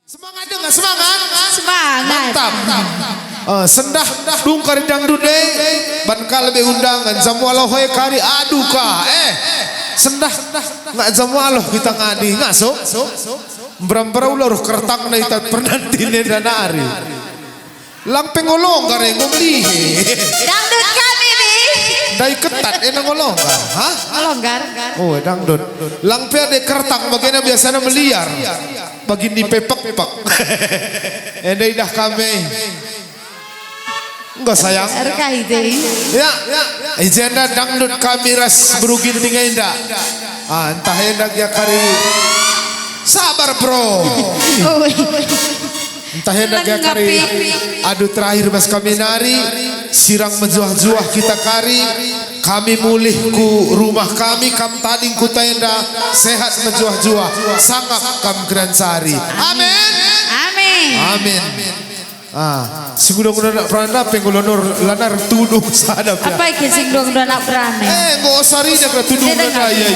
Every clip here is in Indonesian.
Semangat dengan semangat. Semangat. Mantap. Sendah dung kari dangdude ban kalbe undangan jamualoh hoy kari aduka. Sendah nggak jamualoh kita ngadi ngaso. Beram-beram ulur kertang na itat pernantine danari. Lang pengolong kare ngomli. Dangdut kami bi. Dai ketat ngolong kan? Hah? Melonggar. Oh dangdut. Lang pe de kertang bagaimana biasanya meliar. Bagi ni pepek-pepek. Dai dah kami. Enggak sayang. Erkai deh. Ya, ijenda dangdut kami ras berugin tinggal indah. Entah hendak ya kari. Sabar bro. Entah hendak ya kari. Adu terakhir mas kami nari. Sirang menjuah-juah kita kari. Kami mulih ku rumah kami. Kam tading ku tenda. Sehat menjuah-juah. Sangap kam geransari. Amin. Amin. Amin. Singudang-udang nak peranda penggolonor lanar tuduh sadap ya. Apa iki sing dong udah nak berani? Go sari dah kena tuduh nada ya.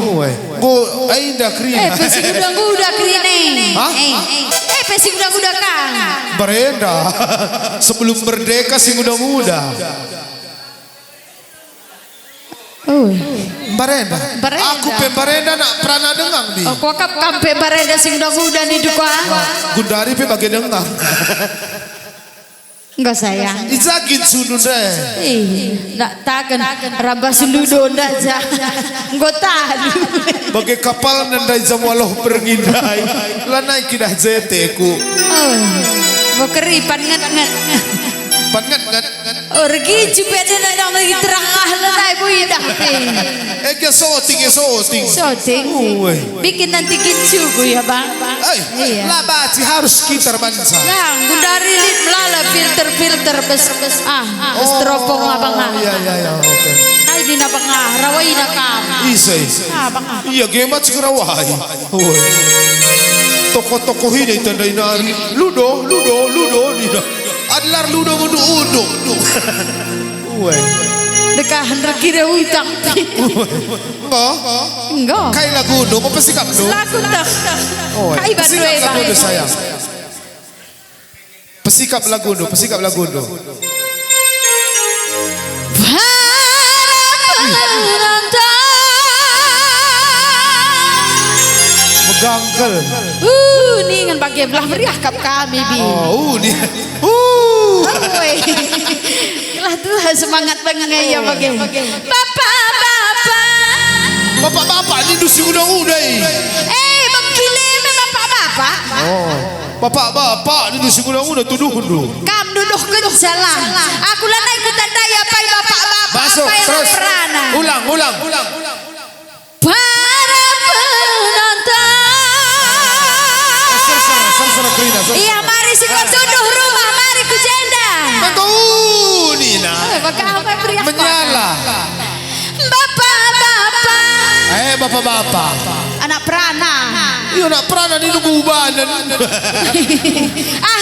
Oh. Go ainda krina. Pesing udah krine. Pesing udah kang. Berenda. Sebelum merdeka sing muda. Barenda. Aku pembarenda nak perana dengang di. Kau kap kampe barenda sing udah ni duka. Gundari pe bagi dengang. Enggak sayang. Izakin sunu deh. Nak taken rambah sundudo ndak ja. Engko tadi. Bagai kapal nandai jamualoh berngindai. Lanai kidah zeteku. Mau keripan ngat. Pangat. Orgi jupet na lagi terangah lanai bu dah. Eke soting. Soting. Bikin nanti kincu bu ya bang. Labaci harus kita bangsa. Yang gundari lit melala filter bes. Stropong abang. Iya, oke. Kai di na bang rawai na kam. Isay. Bang. Iya gemat sekerawai. Toko-toko ini tandai nari. Ludo nina. Adlar ludo udu. Dekahan rekira utang. Enggak. Kai lagu udu, mau pesikap do? Lagu tak. Kai Pesikap bandue lagu udu bang. sayang. Pesikap lagu udu. Megangkel. Ni ngan bagai belah meriah kap kami bi. Ni. Lah tuh semangat banget ya bagai. Bapak. Ini dusi udang-udai. Mengkilim bapak. Bapak, ini dusi udang-udai tuduh. Kam duduk ke salah. Aku lanai ikutan daya pai bapak. Masuk terus. Ulang. Para penonton. Iya mari sing tuduh rumah mari ku jenda. Betul Nina. Menyala. Bapak. Anak perana. Iya anak perana ni nunggu ubanan.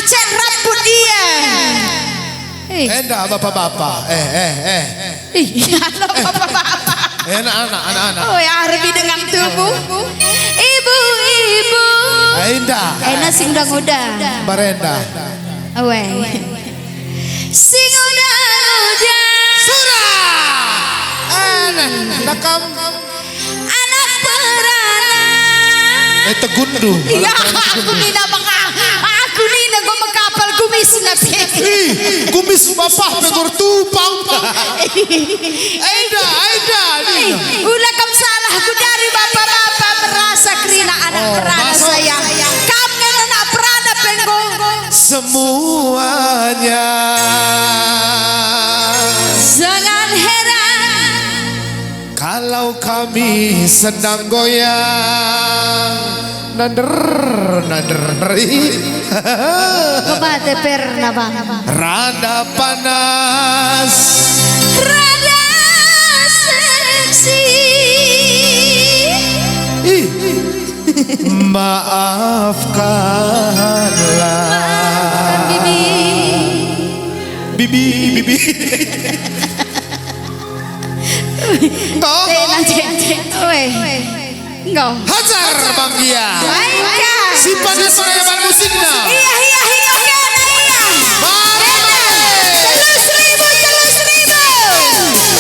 Cek rambut dia. Endah bapak-bapak. Anak bapak-bapak. Anak-anak. Arbi dengan tubuh. Ibu. Endah. Sing udah. Barenda. Sing udah. Surah. Nakam. Anak perana. Tegundu. Iya, aku nina gue mengkapal kumis nabi. Kumis bapak pegor tupang. Aida. Ulah kam salah aku dari bapak merasa kerina anak perana sayang. Kam kan anak perana penggong. Semuanya. Jangan heran kalau kami sedang goyang. Nader. Kemate perna bang. Rada panas. Rada seksi. Maafkanlah. Bibi. Enggak. Hajar Bang Gia. Baik. Si pada saya Bang musiknya. Iya, iya, iya, kena iya. Mari, mari. 3.000, 3.000.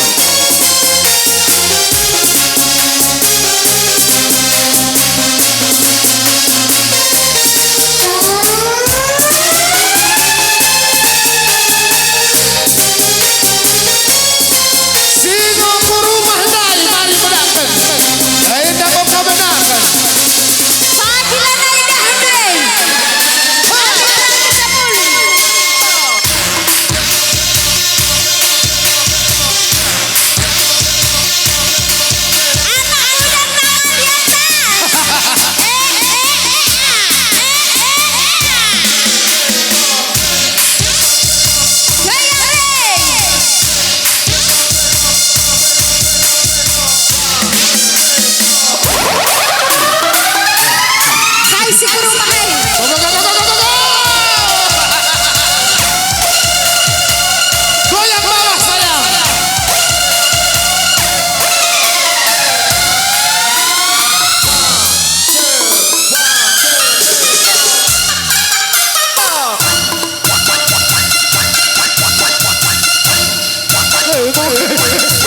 Sino ku rumah dari mari menangkan. Ayo dapat kemenangan. Pagila na idahre. Pagila sa muli. Anak udah Hai si guru mahal. Go, go, go, go, go, go, go, go. Goyang bawah sayang.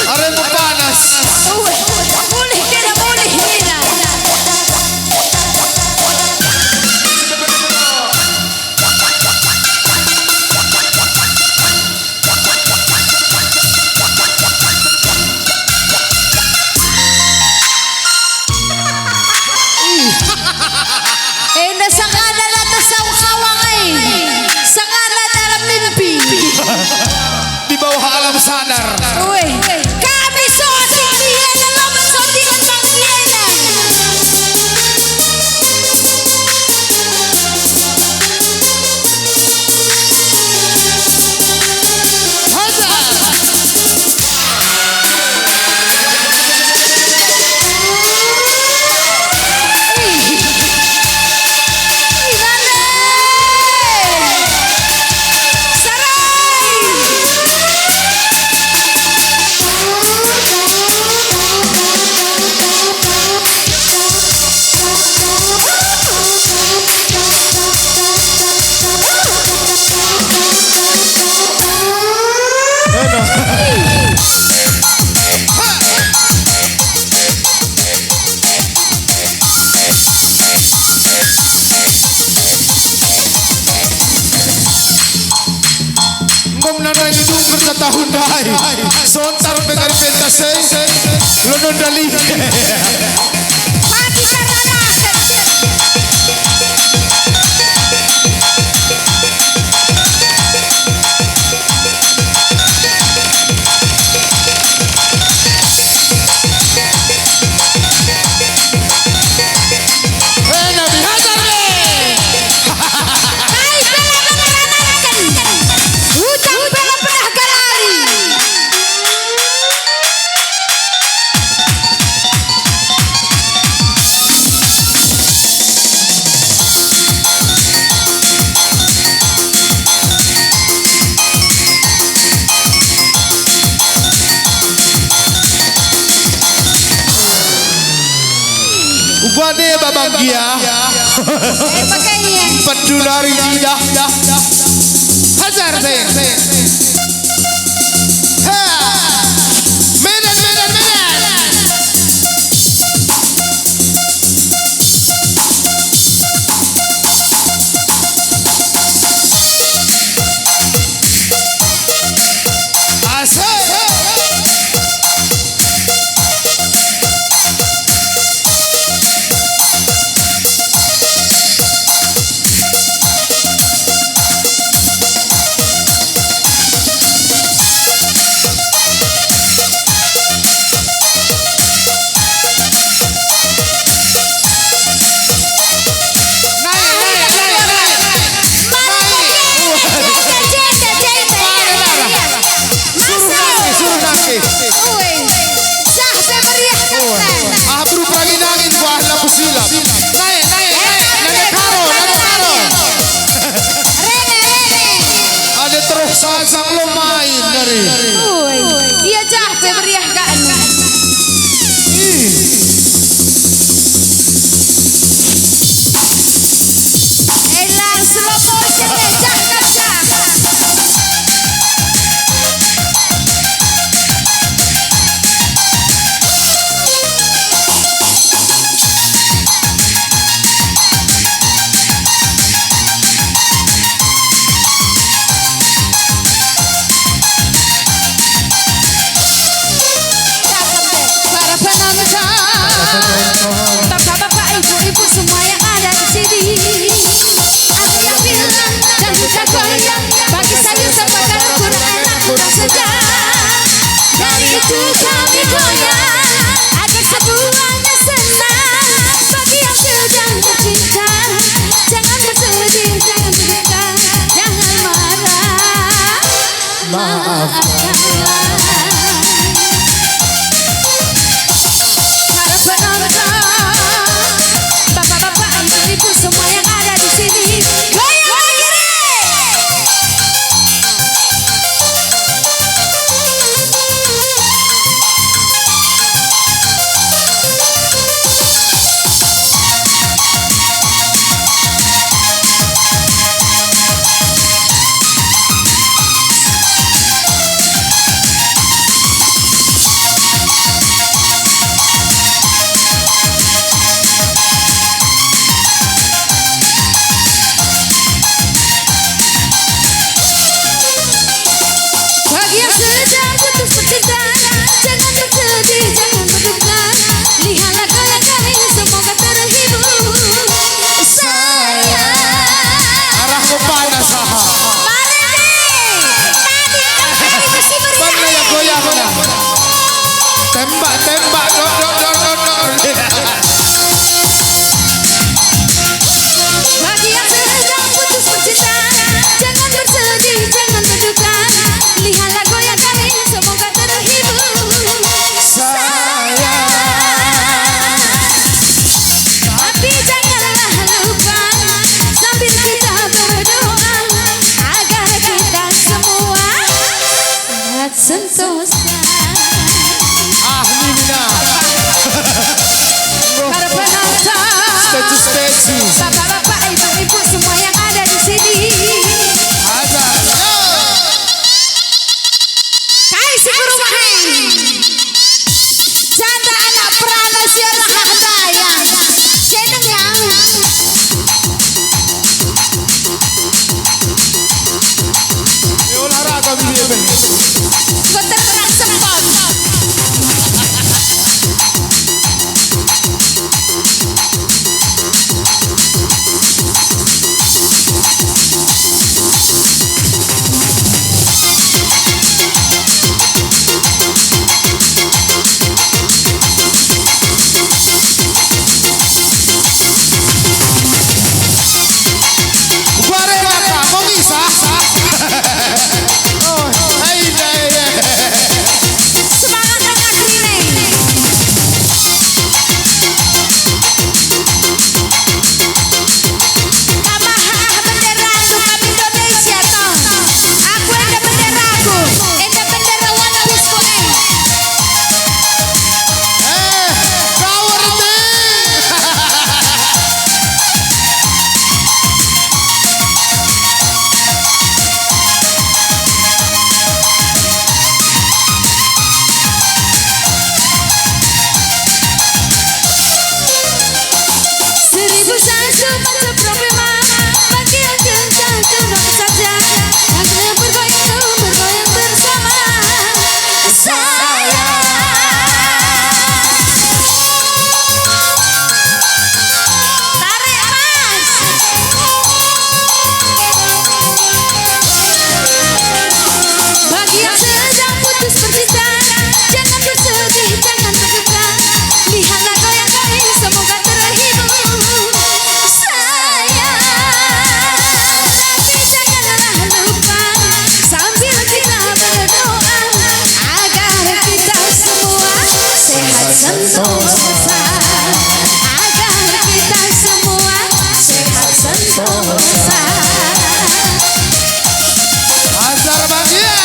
Are mo panas. Mulih kena mulih nina. Nasa kanan na to sa kawang sa kanan na mimpi. Di bawah alam sadar. Uy, kami soting Vienna, laban sotingan ng Vienna. Ngom na na idung kerja tahun dahai. Sontar pegang pentas lono dali. Pati sa ranasan. Nabi hajar le. Ay, pala pangaranakan. Hutang pala penahgalari. Upane babanggia. Makanya. Pendulari lidah. Hajar sayang. Ha. Medan, medan, medan. Asal. Kau terang sempat. Semangat anak Rine. Kamahah benderaku kami Indonesia toh. Aku ada benderaku, ada bendera One Piece ku kau ngerti? Seribu satu macam problema bagi yang cinta tenang saja. Yang bergoyang bersama saya. Tarik mas. Bagi yang sedang putus bercinta, jangan bersedih, jangan berduka. Lihatlah goyang-goyang, semoga terhibur. Sayang, janganlah lupa sambil kita berdoa agar kita semua sehat sentosa. Agar kita semua sehat sentosa. Azhar Bagia.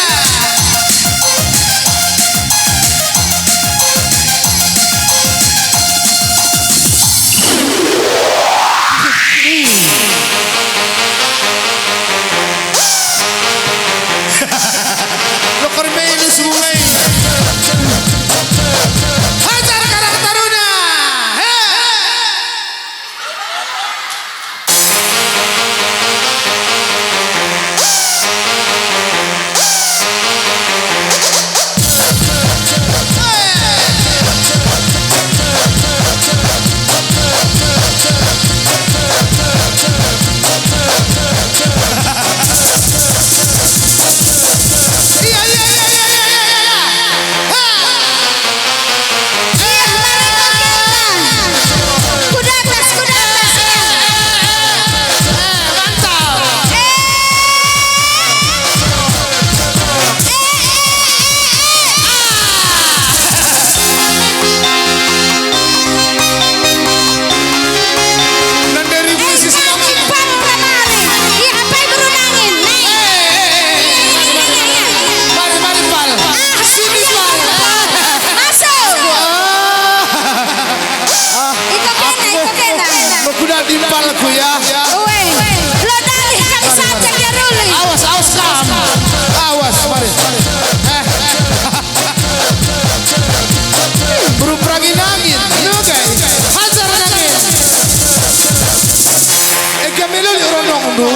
Lo kormein semua. Hajar Karang Taruna. Timpalku ya. Lo dalih kali saja dia rolling. Awas kamu. Awas, mari. Beruprangi nangin. Lu guys. Hajar nangin. Kami lali rondong du.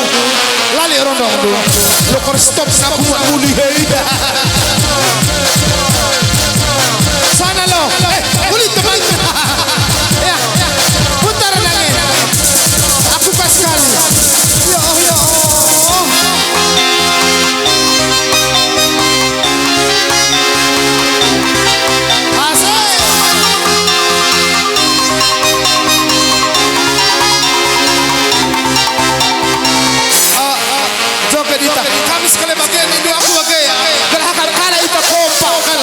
Lali rondong du. Lo kor stop sabu muli. Sana lo. Ulit teman. Ya. Putar nangin. Aku pas sekali. Ya Allah. Joget kita. Kami sekali bagian ini aku bagian. Kalau kala itu kompak kan.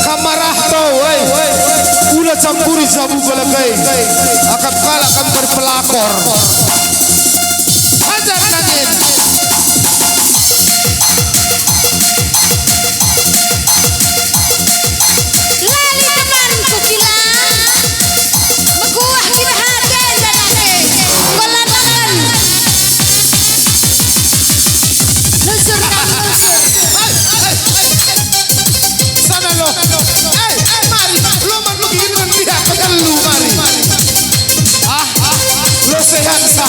Kamarah tau, ulah campuri sabu balagai, akan kalah akan berpelakor. Hajar angin. Lali temanku gila, meguah gila hati janane, golatan, nusur dan nusur. Sana lo, mari, lo manukin kan dia ketelu mari. Lo sehat sah.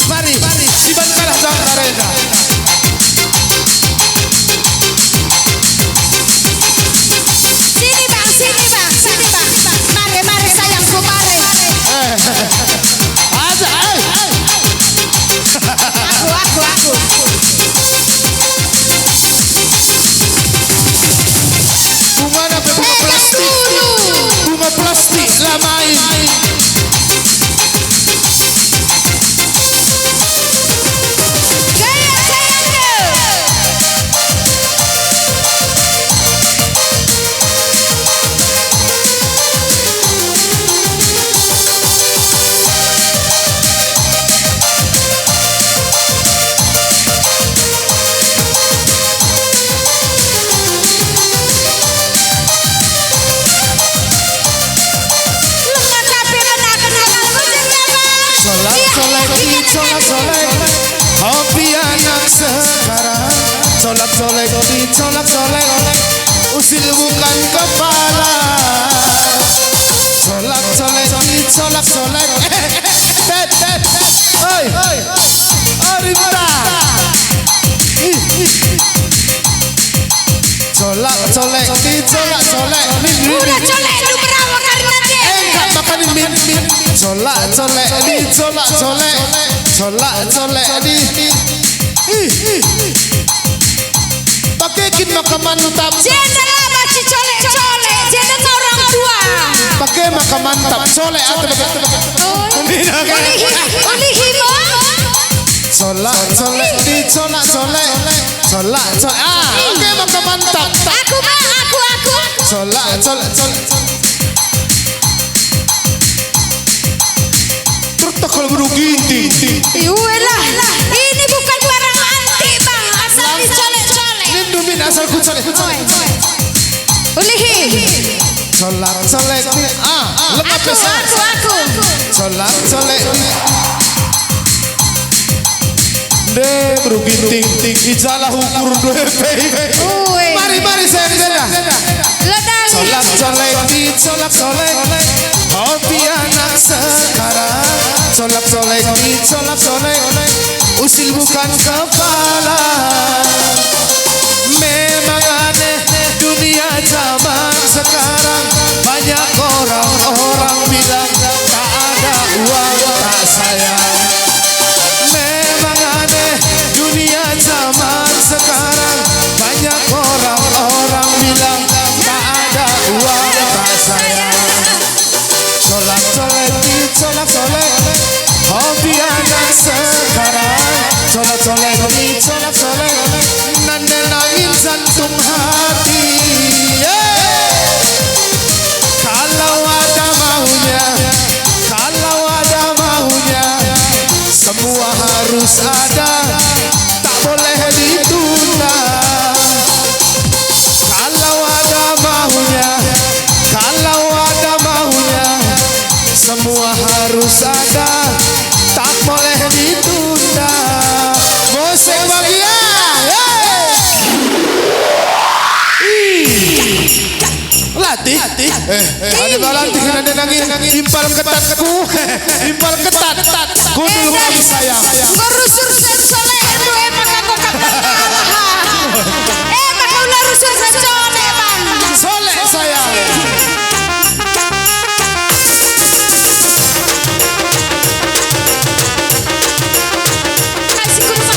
Mari, si Bankal jangan karena. Sini bang, sini bang, sini bang. Mari, mari sayangku, mari. Aja, Aku. bunga plastik, bunga plastik lah main. Gaya Solak, hobi anak sekarang. Solak, usil bukan kepala. Solak, oi, Rinta. Solak, udah colek lu berawak karena dia. enggak makan min. Solak di. Pakai makan mantap. Jenderal baci colek, jenderal orang tua. Pakai makan mantap. Solek atau Ulihi mo. Solak. Pakai makan mantap. Aku bang, aku. Solak. Protokol berugi. Iyalah, ini bukan barang antik bang, asal dicolek-colek. Lindumin asal kucolek. Ulihi. Solak. Lemah pesan. Aku. Solak. De berugi ting. Ijalah ukur DP. Mari saya di sana. Ledang. Solak. Hobi anak sekarang. Solak. Usil bukan kepala. Memang aneh dunia zaman sekarang. Banyak orang bilang tak ada uang tak sayang. Memang aneh dunia zaman sekarang. Banyak orang bilang tak ada uang tak sayang. Solak. Hobi anak sekarang. Solak. Nandangin jantung hati. Kalau ada maunya, semua harus ada, tak boleh ditunda. Kalau ada maunya, semua harus ada, tak boleh ditunda. Musik bahagia. Latih. Ada balantik ada nangin impal ketatku. Kudul kami sayang. Ngurusur secolek itu emang aku kalah. Emang kau ngurusur secolek bang. Soleh sayang. Kasih kurma.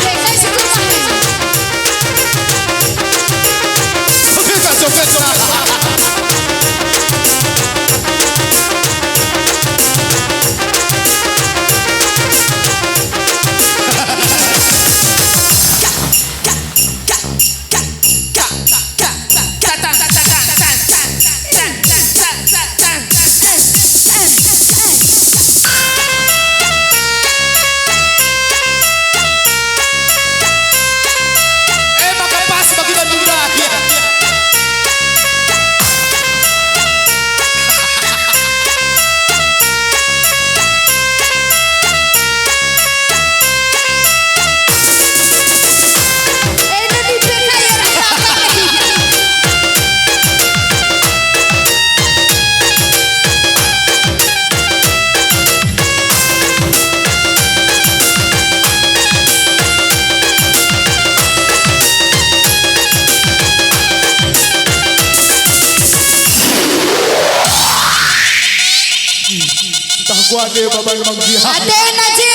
Tak kuat dia bapak memang dia. Ade na je.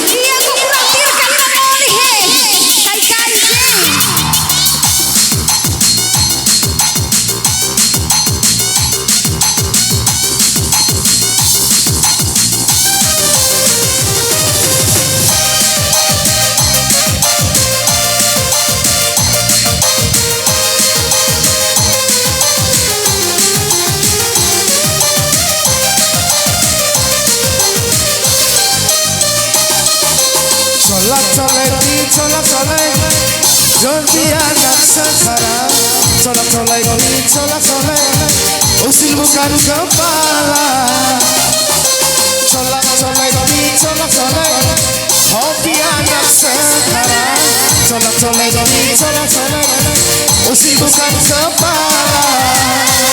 Iya ko kurang dia kan namoli he. Kai je. Colak-colek Jonti anak sekarang Colak-colek Usil bukan kepala Colak-colek Hobi anak sekarang Colak-colek Usil bukan kepala